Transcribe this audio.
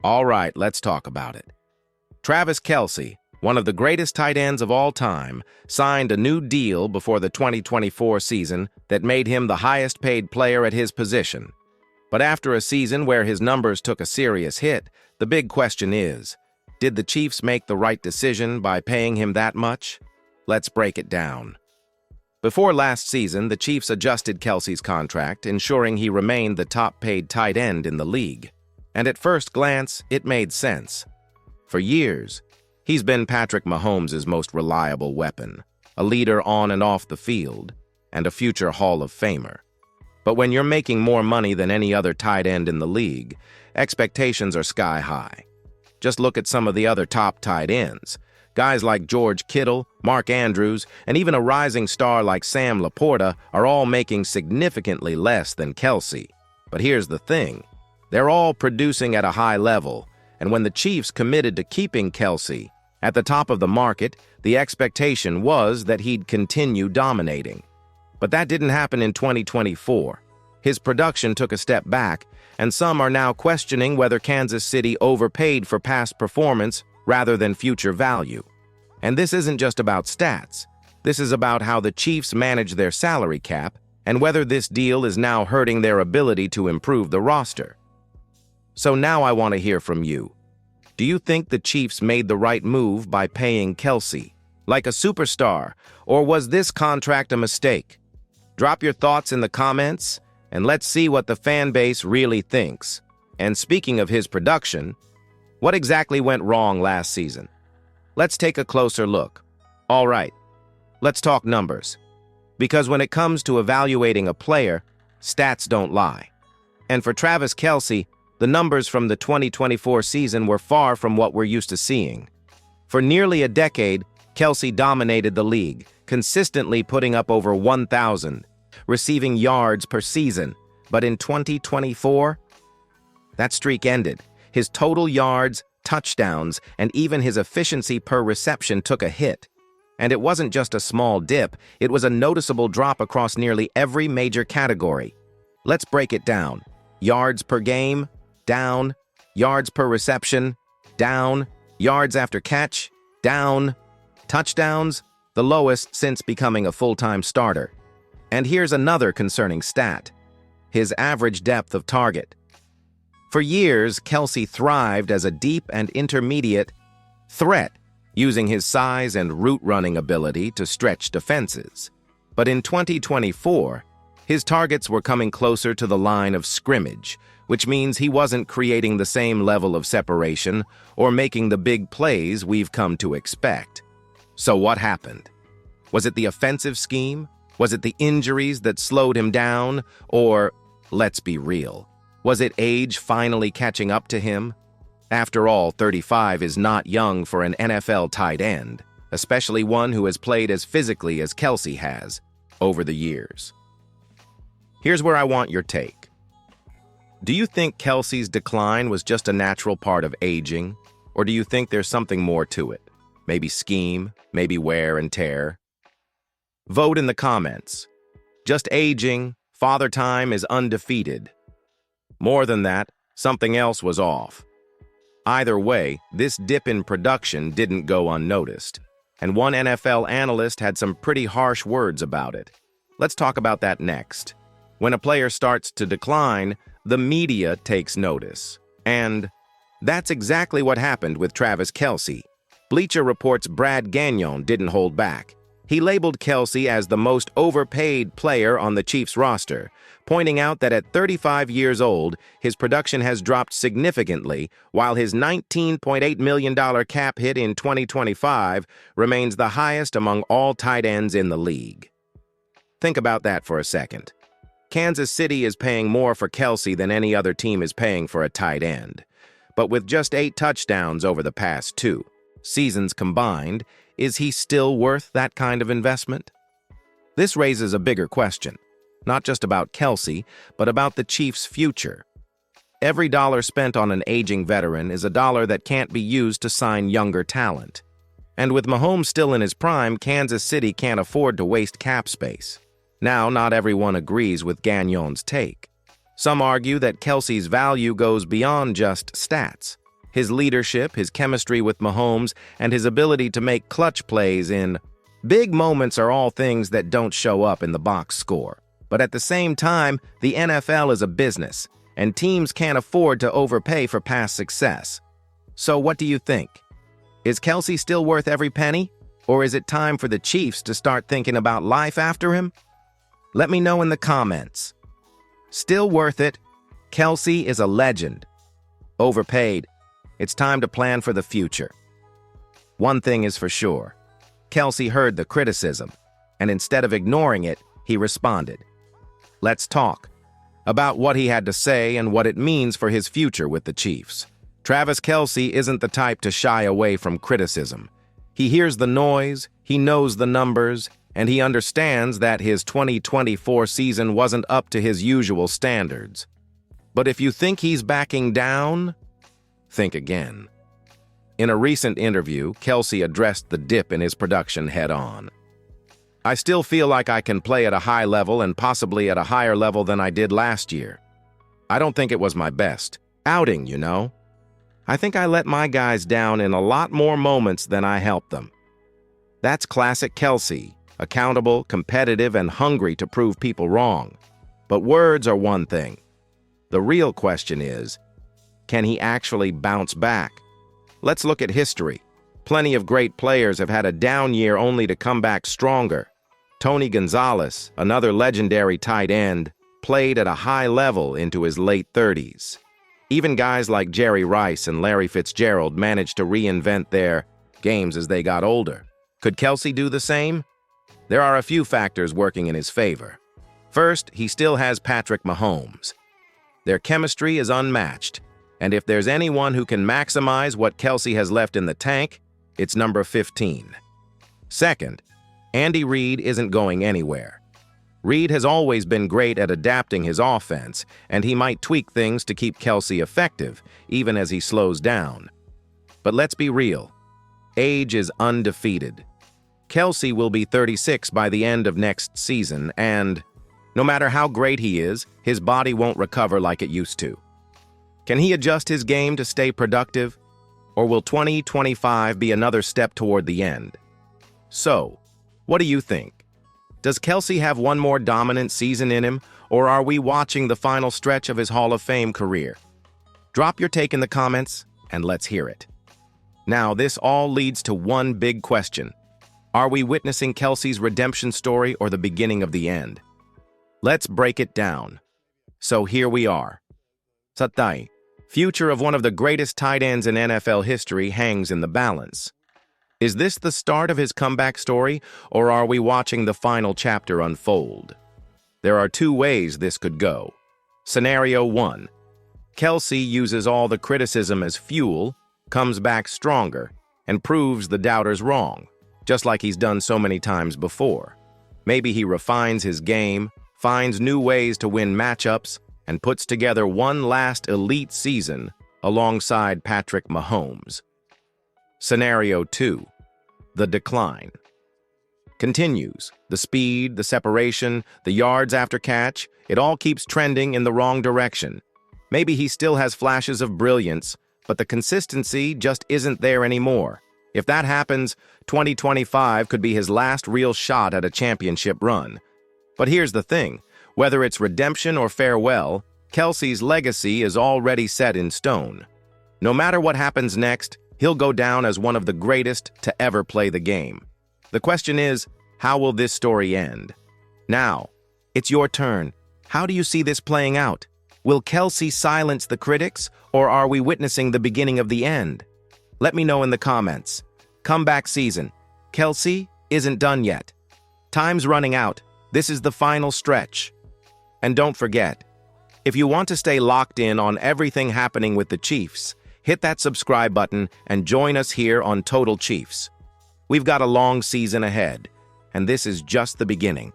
All right, let's talk about it. Travis Kelce, one of the greatest tight ends of all time, signed a new deal before the 2024 season that made him the highest-paid player at his position. But after a season where his numbers took a serious hit, the big question is, did the Chiefs make the right decision by paying him that much? Let's break it down. Before last season, the Chiefs adjusted Kelce's contract, ensuring he remained the top-paid tight end in the league. And at first glance, it made sense. For years, he's been Patrick Mahomes' most reliable weapon, a leader on and off the field, and a future Hall of Famer. But when you're making more money than any other tight end in the league, expectations are sky high. Just look at some of the other top tight ends. Guys like George Kittle, Mark Andrews, and even a rising star like Sam Laporta are all making significantly less than Kelce. But here's the thing. They're all producing at a high level, and when the Chiefs committed to keeping Kelce at the top of the market, the expectation was that he'd continue dominating. But that didn't happen in 2024. His production took a step back, and some are now questioning whether Kansas City overpaid for past performance rather than future value. And this isn't just about stats. This is about how the Chiefs manage their salary cap and whether this deal is now hurting their ability to improve the roster. So now I want to hear from you. Do you think the Chiefs made the right move by paying Kelce like a superstar, or was this contract a mistake? Drop your thoughts in the comments, and let's see what the fan base really thinks. And speaking of his production, what exactly went wrong last season? Let's take a closer look. All right, let's talk numbers. Because when it comes to evaluating a player, stats don't lie. And for Travis Kelce, the numbers from the 2024 season were far from what we're used to seeing. For nearly a decade, Kelce dominated the league, consistently putting up over 1,000, receiving yards per season. But in 2024, that streak ended. His total yards, touchdowns, and even his efficiency per reception took a hit. And it wasn't just a small dip, it was a noticeable drop across nearly every major category. Let's break it down. Yards per game, down. Yards per reception, down. Yards after catch, down. Touchdowns, the lowest since becoming a full-time starter. And here's another concerning stat: his average depth of target. For years, Kelce thrived as a deep and intermediate threat, using his size and route-running ability to stretch defenses. But in 2024, his targets were coming closer to the line of scrimmage, which means he wasn't creating the same level of separation or making the big plays we've come to expect. So what happened? Was it the offensive scheme? Was it the injuries that slowed him down? Or, let's be real, was it age finally catching up to him? After all, 35 is not young for an NFL tight end, especially one who has played as physically as Kelce has over the years. Here's where I want your take. Do you think Kelce's decline was just a natural part of aging, or do you think there's something more to it? Maybe scheme, maybe wear and tear? Vote in the comments. Just aging, Father Time is undefeated. More than that, something else was off. Either way, this dip in production didn't go unnoticed, and one NFL analyst had some pretty harsh words about it. Let's talk about that next. When a player starts to decline, the media takes notice. And that's exactly what happened with Travis Kelce. Bleacher Report's Brad Gagnon didn't hold back. He labeled Kelce as the most overpaid player on the Chiefs roster, pointing out that at 35 years old, his production has dropped significantly, while his $19.8 million cap hit in 2025 remains the highest among all tight ends in the league. Think about that for a second. Kansas City is paying more for Kelce than any other team is paying for a tight end. But with just 8 touchdowns over the past 2 seasons combined, is he still worth that kind of investment? This raises a bigger question, not just about Kelce, but about the Chiefs' future. Every dollar spent on an aging veteran is a dollar that can't be used to sign younger talent. And with Mahomes still in his prime, Kansas City can't afford to waste cap space. Now, not everyone agrees with Gagnon's take. Some argue that Kelce's value goes beyond just stats. His leadership, his chemistry with Mahomes, and his ability to make clutch plays in big moments are all things that don't show up in the box score. But at the same time, the NFL is a business, and teams can't afford to overpay for past success. So what do you think? Is Kelce still worth every penny? Or is it time for the Chiefs to start thinking about life after him? Let me know in the comments. Still worth it? Kelce is a legend. Overpaid? It's time to plan for the future. One thing is for sure. Kelce heard the criticism, and instead of ignoring it, he responded. Let's talk about what he had to say and what it means for his future with the Chiefs. Travis Kelce isn't the type to shy away from criticism. He hears the noise, he knows the numbers, and he understands that his 2024 season wasn't up to his usual standards. But if you think he's backing down, think again. In a recent interview, Kelce addressed the dip in his production head-on. I still feel like I can play at a high level and possibly at a higher level than I did last year. I don't think it was my best outing, you know. I think I let my guys down in a lot more moments than I helped them. That's classic Kelce, accountable, competitive, and hungry to prove people wrong. But words are one thing. The real question is, can he actually bounce back? Let's look at history. Plenty of great players have had a down year only to come back stronger. Tony Gonzalez, another legendary tight end, played at a high level into his late 30s. Even guys like Jerry Rice and Larry Fitzgerald managed to reinvent their games as they got older. Could Kelce do the same? There are a few factors working in his favor. First, he still has Patrick Mahomes. Their chemistry is unmatched, and if there's anyone who can maximize what Kelce has left in the tank, it's number 15. Second, Andy Reid isn't going anywhere. Reid has always been great at adapting his offense, and he might tweak things to keep Kelce effective, even as he slows down. But let's be real. Age is undefeated. Kelce will be 36 by the end of next season, and no matter how great he is, his body won't recover like it used to. Can he adjust his game to stay productive? Or will 2025 be another step toward the end? So, what do you think? Does Kelce have one more dominant season in him, or are we watching the final stretch of his Hall of Fame career? Drop your take in the comments, and let's hear it. Now, this all leads to one big question. Are we witnessing Kelce's redemption story or the beginning of the end? Let's break it down. So here we are. Satay, future of one of the greatest tight ends in NFL history hangs in the balance. Is this the start of his comeback story, or are we watching the final chapter unfold? There are two ways this could go. Scenario 1. Kelce uses all the criticism as fuel, comes back stronger, and proves the doubters wrong, just like he's done so many times before. Maybe he refines his game, finds new ways to win matchups, and puts together one last elite season alongside Patrick Mahomes. Scenario 2. The decline. Continues. The speed, the separation, the yards after catch, it all keeps trending in the wrong direction. Maybe he still has flashes of brilliance, but the consistency just isn't there anymore. If that happens, 2025 could be his last real shot at a championship run. But here's the thing. Whether it's redemption or farewell, Kelce's legacy is already set in stone. No matter what happens next, he'll go down as one of the greatest to ever play the game. The question is, how will this story end? Now, it's your turn. How do you see this playing out? Will Kelce silence the critics, or are we witnessing the beginning of the end? Let me know in the comments. Comeback season. Kelce isn't done yet. Time's running out. This is the final stretch. And don't forget, if you want to stay locked in on everything happening with the Chiefs, hit that subscribe button and join us here on Total Chiefs. We've got a long season ahead, and this is just the beginning.